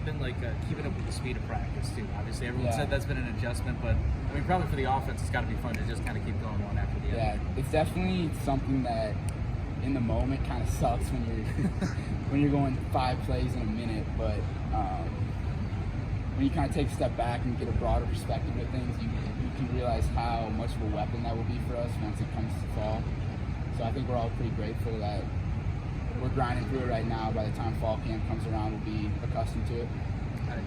been like keeping up with the speed of practice too? Obviously, everyone said that's been an adjustment, but I mean, probably for the offense, it's got to be fun to just kind of keep going one after the other. Yeah, it's definitely something that in the moment kind of sucks when you're when you're going 5 plays in a minute, but when you kind of take a step back and get a broader perspective of things, you can realize how much of a weapon that will be for us once it comes to fall. So I think we're all pretty grateful that we're grinding through it right now. By the time fall camp comes around, we'll be accustomed to it.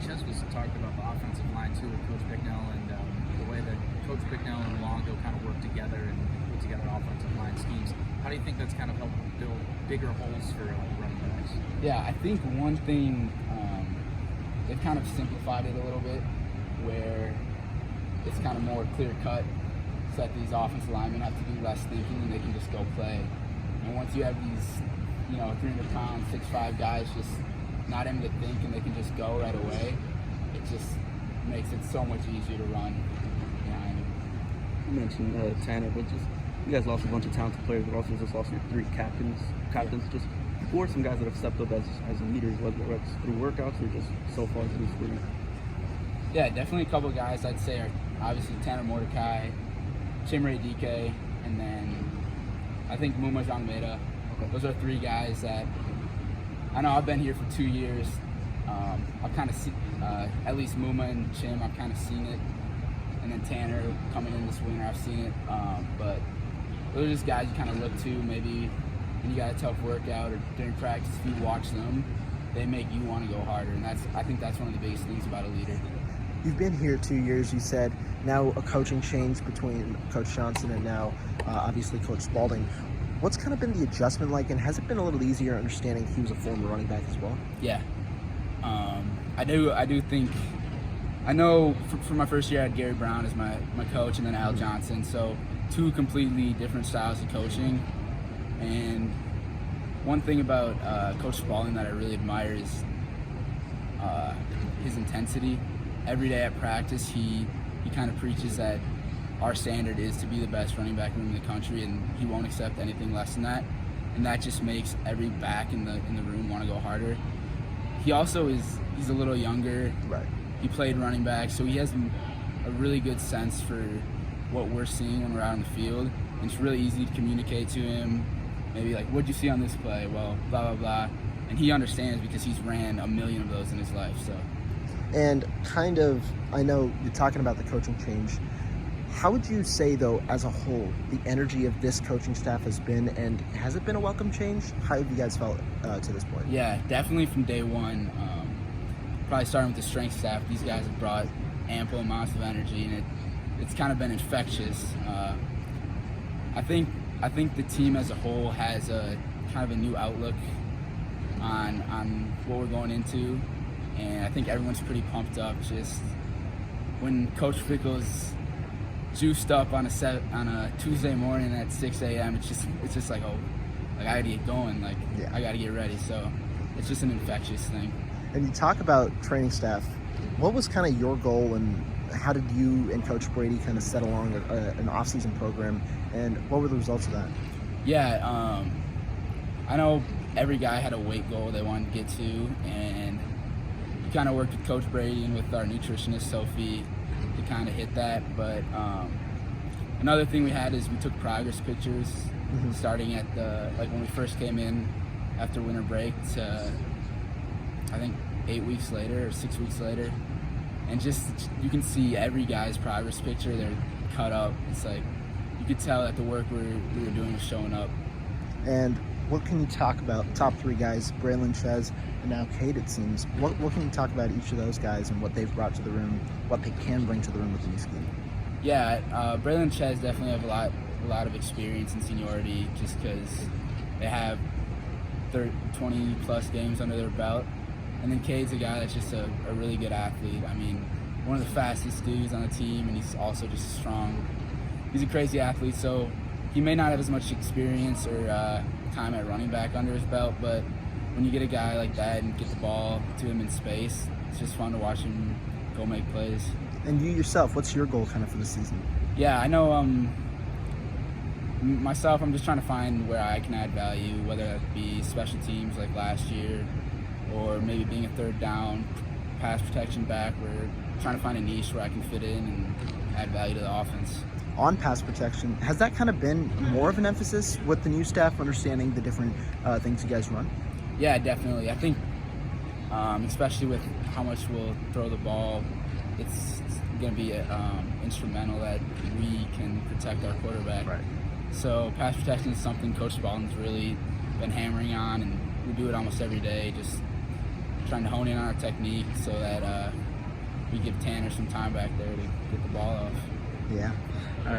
Chess was talking about the offensive line too with Coach Bicknell and the way that Coach Bicknell and Longo kind of work together and put together offensive line schemes. How do you think that's kind of helped build bigger holes for running backs? Yeah, I think one thing, they've kind of simplified it a little bit where it's kind of more clear-cut so that these offensive linemen have to do less thinking and they can just go play. And once you have these, 300-pound, 6'5" guys just not having to think and they can just go right away, it just makes it so much easier to run behind them. You mentioned Tanner, but just you guys lost a bunch of talented players, but also just lost your 3 captains. Just who are some guys that have stepped up as leaders, whether it's through workouts or just so far through the spring? Yeah, definitely a couple of guys I'd say are obviously Tanner Mordecai, Chimere Dike, and then I think Muma Jangmeda. Those are 3 guys that I know I've been here for 2 years. I've kind of seen, at least Muma and Chim, I've kind of seen it. And then Tanner coming in this winter, I've seen it. But those are just guys you kind of look to maybe when you got a tough workout or during practice. If you watch them, they make you want to go harder. And I think that's one of the biggest things about a leader. You've been here 2 years, you said. Now a coaching change between Coach Johnson and now obviously Coach Spalding. What's kind of been the adjustment like, and has it been a little easier understanding he was a former running back as well? Yeah. I do think, I know for my first year I had Gary Brown as my coach and then Al Johnson, so 2 completely different styles of coaching. And one thing about Coach Spalding that I really admire is his intensity. Every day at practice, he kind of preaches that our standard is to be the best running back room in the country, and he won't accept anything less than that. And that just makes every back in the room want to go harder. He also he's a little younger. Right. He played running back, so he has a really good sense for what we're seeing when we're out on the field. And it's really easy to communicate to him. Maybe like, what'd you see on this play? Well, blah, blah, blah. And he understands because he's ran a million of those in his life. So. And kind of, I know you're talking about the coaching change. How would you say, though, as a whole, the energy of this coaching staff has been, and has it been a welcome change? How have you guys felt to this point? Yeah, definitely from day one. Probably starting with the strength staff, these guys have brought ample amounts of energy, and it's kind of been infectious. I think the team as a whole has a kind of a new outlook on what we're going into, and I think everyone's pretty pumped up. Just when Coach Fickle's juiced up on a Tuesday morning at 6 a.m., it's just like, oh, like I gotta get going, like yeah. I gotta get ready. So it's just an infectious thing. And you talk about training staff. What was kind of your goal, and how did you and Coach Brady kind of set along an off-season program, and what were the results of that? Yeah, I know every guy had a weight goal they wanted to get to, and we kind of worked with Coach Brady and with our nutritionist Sophie to kind of hit that. But another thing we had is we took progress pictures starting at when we first came in after winter break to I think 8 weeks later or 6 weeks later, and just you can see every guy's progress picture. They're cut up. It's like you could tell that the work we were doing was showing up. And what can you talk about top 3 guys, Braylon, Ches, and now Cade, it seems? What can you talk about each of those guys and what they've brought to the room, what they can bring to the room with the new scheme? Yeah, Braylon and Ches definitely have a lot of experience and seniority just because they have 20 plus games under their belt. And then Cade's a guy that's just a really good athlete. I mean, one of the fastest dudes on the team, and he's also just strong. He's a crazy athlete, so he may not have as much experience or time at running back under his belt, but when you get a guy like that and get the ball to him in space, it's just fun to watch him go make plays. And you yourself, what's your goal kind of for the season? Yeah, I know myself, I'm just trying to find where I can add value, whether that be special teams like last year or maybe being a third down pass protection back. We're trying to find a niche where I can fit in and add value to the offense. On pass protection, has that kind of been more of an emphasis with the new staff, understanding the different things you guys run? Yeah, definitely. I think, especially with how much we'll throw the ball, it's going to be instrumental that we can protect our quarterback. Right. So pass protection is something Coach Spalding's really been hammering on, and we do it almost every day, just trying to hone in on our technique so that we give Tanner some time back there to get the ball off. Yeah. All right.